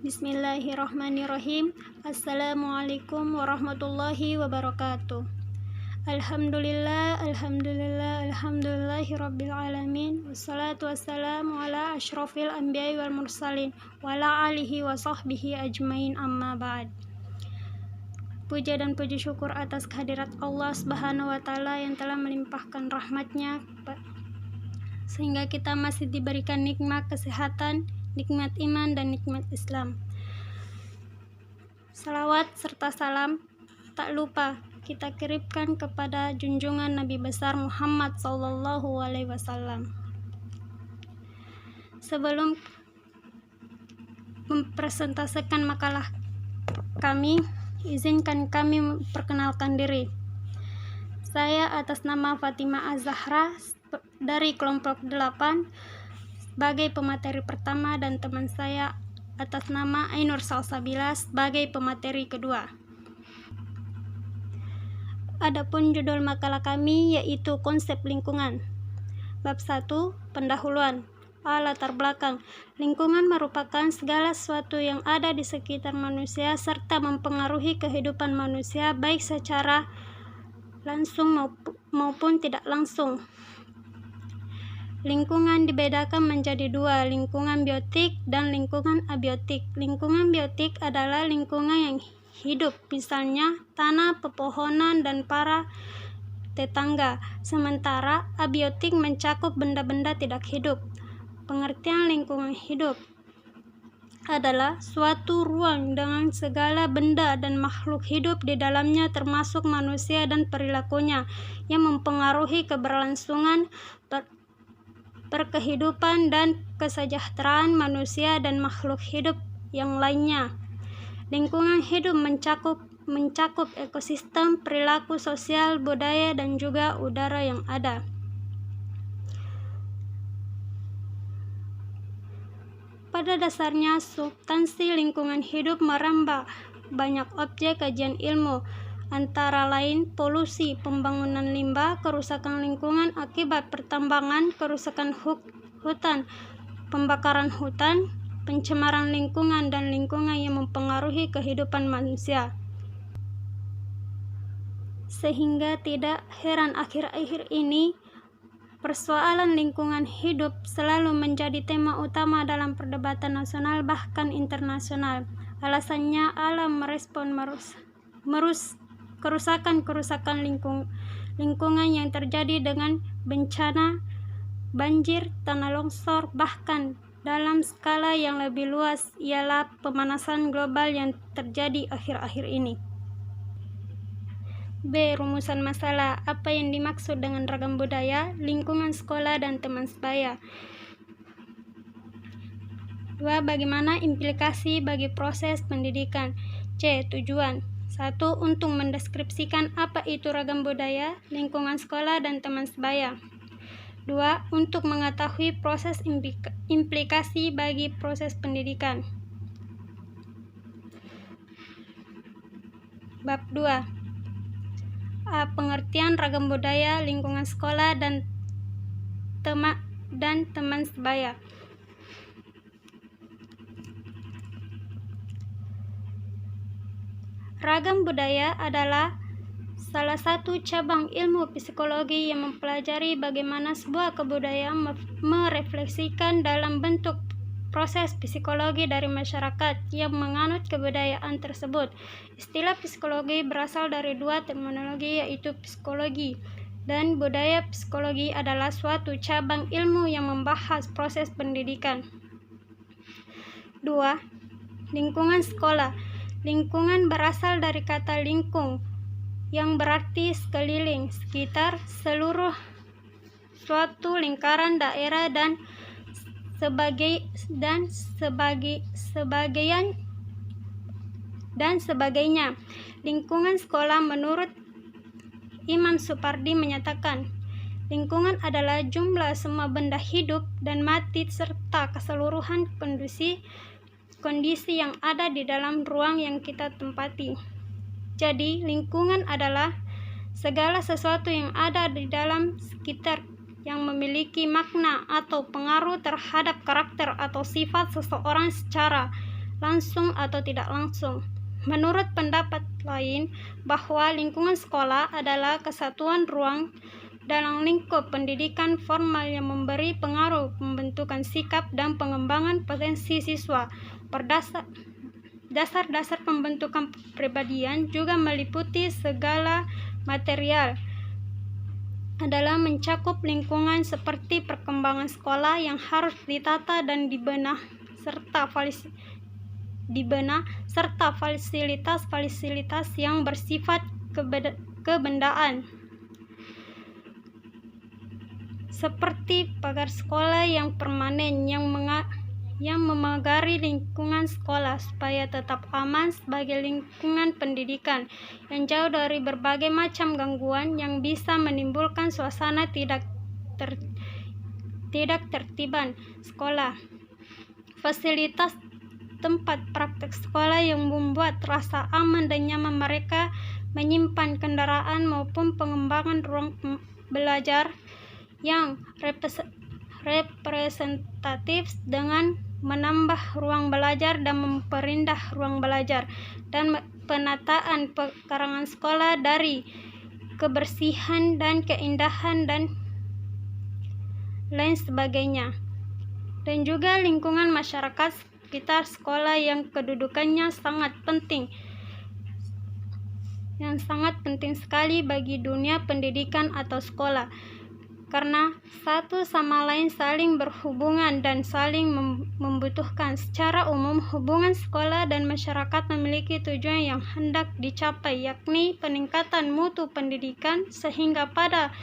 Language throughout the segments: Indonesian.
Bismillahirrahmanirrahim. Assalamualaikum warahmatullahi wabarakatuh. Alhamdulillahi rabbil alamin. Wassalatu wassalamu ala asyrafil anbiya'i wal mursalin wa ala alihi wa sahbihi ajmain, amma ba'd. Puja dan puji syukur atas kehadirat Allah Subhanahu wa Ta'ala yang telah melimpahkan rahmatnya sehingga kita masih diberikan nikmat kesehatan, nikmat iman, dan nikmat Islam. Salawat serta salam tak lupa kita kirimkan kepada junjungan Nabi besar Muhammad sallallahu alaihi wasallam. Sebelum mempresentasikan makalah kami, izinkan kami memperkenalkan diri. Saya atas nama Fatimah Az-Zahra dari kelompok 8 sebagai pemateri pertama, dan teman saya atas nama Ainur Salsabila sebagai pemateri kedua. Adapun judul makalah kami yaitu konsep lingkungan. Bab 1, pendahuluan. Latar belakang. Lingkungan merupakan segala sesuatu yang ada di sekitar manusia serta mempengaruhi kehidupan manusia baik secara langsung maupun tidak langsung. Lingkungan dibedakan menjadi dua, lingkungan biotik dan lingkungan abiotik. Lingkungan biotik adalah lingkungan yang hidup, misalnya tanah, pepohonan, dan para tetangga. Sementara abiotik mencakup benda-benda tidak hidup. Pengertian lingkungan hidup adalah suatu ruang dengan segala benda dan makhluk hidup di dalamnya termasuk manusia dan perilakunya yang mempengaruhi keberlangsungan perkehidupan dan kesejahteraan manusia dan makhluk hidup yang lainnya. Lingkungan hidup mencakup ekosistem, perilaku sosial, budaya, dan juga udara yang ada. Pada dasarnya, substansi lingkungan hidup merambah banyak objek kajian ilmu, antara lain polusi, pembangunan limbah, kerusakan lingkungan akibat pertambangan, kerusakan hutan, pembakaran hutan, pencemaran lingkungan, dan lingkungan yang mempengaruhi kehidupan manusia. Sehingga tidak heran akhir-akhir ini persoalan lingkungan hidup selalu menjadi tema utama dalam perdebatan nasional bahkan internasional. Alasannya alam merespon kerusakan lingkungan yang terjadi dengan bencana, banjir, tanah longsor, bahkan dalam skala yang lebih luas ialah pemanasan global yang terjadi akhir-akhir ini. B. Rumusan masalah. Apa yang dimaksud dengan ragam budaya, lingkungan sekolah, dan teman sebaya? 2. Bagaimana implikasi bagi proses pendidikan? C. Tujuan. 1. Untuk mendeskripsikan apa itu ragam budaya, lingkungan sekolah, dan teman sebaya. 2. Untuk mengetahui proses implikasi bagi proses pendidikan. Bab 2. Pengertian ragam budaya, lingkungan sekolah, dan teman sebaya. Ragam budaya adalah salah satu cabang ilmu psikologi yang mempelajari bagaimana sebuah kebudayaan merefleksikan dalam bentuk proses psikologi dari masyarakat yang menganut kebudayaan tersebut. Istilah psikologi berasal dari dua terminologi, yaitu psikologi dan budaya. Psikologi adalah suatu cabang ilmu yang membahas proses pendidikan. 2. Lingkungan sekolah. Lingkungan berasal dari kata lingkung yang berarti sekeliling, sekitar, seluruh, suatu lingkaran daerah, dan sebagainya. Lingkungan sekolah menurut Imam Supardi menyatakan, lingkungan adalah jumlah semua benda hidup dan mati serta keseluruhan kondisi yang ada di dalam ruang yang kita tempati. Jadi, lingkungan adalah segala sesuatu yang ada di dalam sekitar yang memiliki makna atau pengaruh terhadap karakter atau sifat seseorang secara langsung atau tidak langsung. Menurut pendapat lain, bahwa lingkungan sekolah adalah kesatuan ruang dalam lingkup pendidikan formal yang memberi pengaruh pembentukan sikap dan pengembangan potensi siswa. Dasar-dasar pembentukan kepribadian juga meliputi segala material adalah mencakup lingkungan seperti perkembangan sekolah yang harus ditata dan dibenah serta fasilitas-fasilitas yang bersifat kebendaan seperti pagar sekolah yang permanen yang memagari lingkungan sekolah supaya tetap aman sebagai lingkungan pendidikan yang jauh dari berbagai macam gangguan yang bisa menimbulkan suasana tidak tertiban sekolah. Fasilitas tempat praktek sekolah yang membuat rasa aman dan nyaman mereka menyimpan kendaraan maupun pengembangan ruang belajar yang representatif dengan menambah ruang belajar dan memperindah ruang belajar dan penataan pekarangan sekolah dari kebersihan dan keindahan dan lain sebagainya. Dan juga lingkungan masyarakat sekitar sekolah yang kedudukannya sangat penting sekali bagi dunia pendidikan atau sekolah, karena satu sama lain saling berhubungan dan saling membutuhkan. Secara umum, hubungan sekolah dan masyarakat memiliki tujuan yang hendak dicapai, yakni peningkatan mutu pendidikan, sehingga pada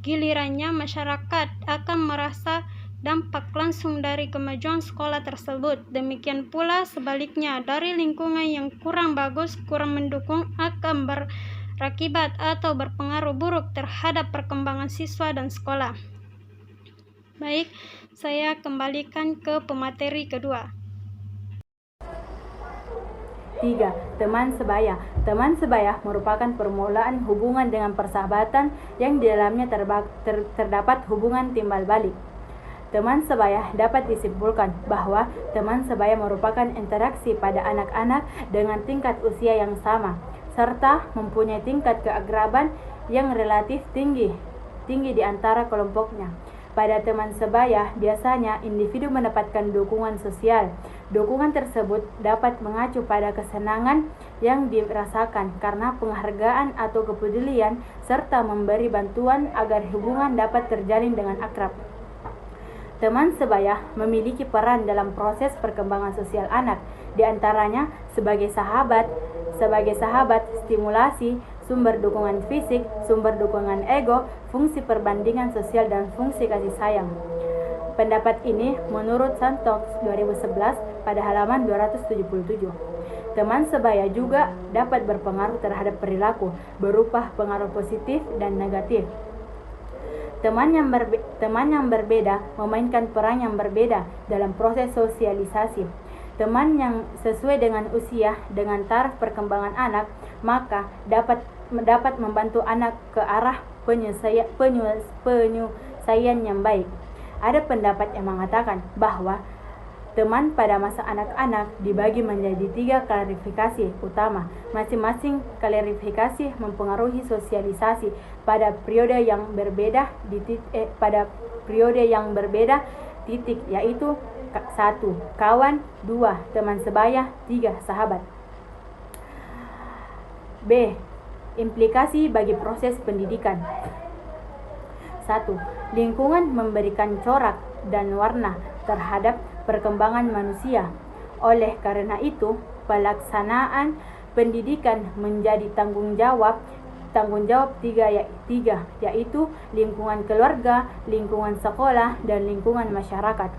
gilirannya masyarakat akan merasa dampak langsung dari kemajuan sekolah tersebut. Demikian pula sebaliknya, dari lingkungan yang kurang bagus, kurang mendukung, akan berakibat atau berpengaruh buruk terhadap perkembangan siswa dan sekolah. Baik, saya kembalikan ke pemateri kedua. 3. Teman sebaya. Teman sebaya merupakan permulaan hubungan dengan persahabatan yang di dalamnya terdapat hubungan timbal balik. Teman sebaya dapat disimpulkan bahwa teman sebaya merupakan interaksi pada anak-anak dengan tingkat usia yang sama, serta mempunyai tingkat keakraban yang relatif tinggi di antara kelompoknya. Pada teman sebaya, biasanya individu mendapatkan dukungan sosial. Dukungan tersebut dapat mengacu pada kesenangan yang dirasakan karena penghargaan atau kepedulian, serta memberi bantuan agar hubungan dapat terjalin dengan akrab. Teman sebaya memiliki peran dalam proses perkembangan sosial anak, di antaranya sebagai sahabat, stimulasi, sumber dukungan fisik, sumber dukungan ego, fungsi perbandingan sosial, dan fungsi kasih sayang. Pendapat ini menurut Santox 2011 pada halaman 277. Teman sebaya juga dapat berpengaruh terhadap perilaku, berupa pengaruh positif dan negatif. Teman yang berbeda memainkan peran yang berbeda dalam proses sosialisasi. Teman yang sesuai dengan usia dengan taraf perkembangan anak, maka dapat membantu anak ke arah penyelesaian yang baik. Ada pendapat yang mengatakan bahwa teman pada masa anak-anak dibagi menjadi 3 klarifikasi utama. Masing-masing klarifikasi mempengaruhi sosialisasi pada periode yang berbeda yaitu 1. Kawan, 2. Teman sebaya, 3. Sahabat. B. Implikasi bagi proses pendidikan. 1. Lingkungan memberikan corak dan warna terhadap perkembangan manusia. Oleh karena itu, pelaksanaan pendidikan menjadi tanggung jawab 3, yaitu lingkungan keluarga, lingkungan sekolah, dan lingkungan masyarakat.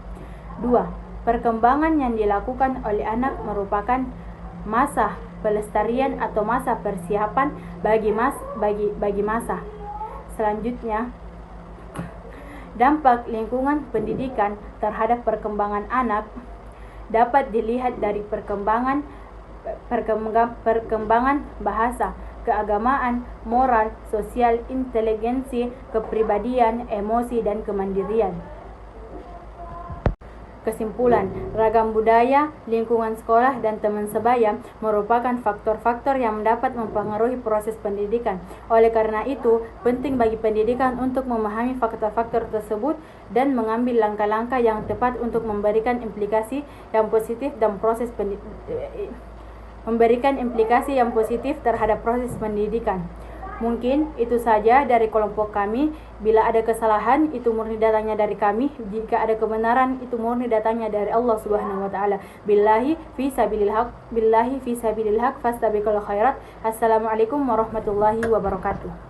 2. Perkembangan yang dilakukan oleh anak merupakan masa pelestarian atau masa persiapan bagi masa selanjutnya. Dampak lingkungan pendidikan terhadap perkembangan anak dapat dilihat dari perkembangan bahasa, keagamaan, moral, sosial, inteligensi, kepribadian, emosi, dan kemandirian. Kesimpulan, ragam budaya, lingkungan sekolah, dan teman sebaya merupakan faktor-faktor yang dapat mempengaruhi proses pendidikan. Oleh karena itu, penting bagi pendidikan untuk memahami faktor-faktor tersebut dan mengambil langkah-langkah yang tepat untuk memberikan implikasi yang positif terhadap proses pendidikan. Mungkin itu saja dari kelompok kami. Bila ada kesalahan, itu murni datangnya dari kami. Jika ada kebenaran, itu murni datangnya dari Allah Subhanahu wa taala. Billahi fi sabilil haq fastabiqul khairat. Assalamualaikum warahmatullahi wabarakatuh.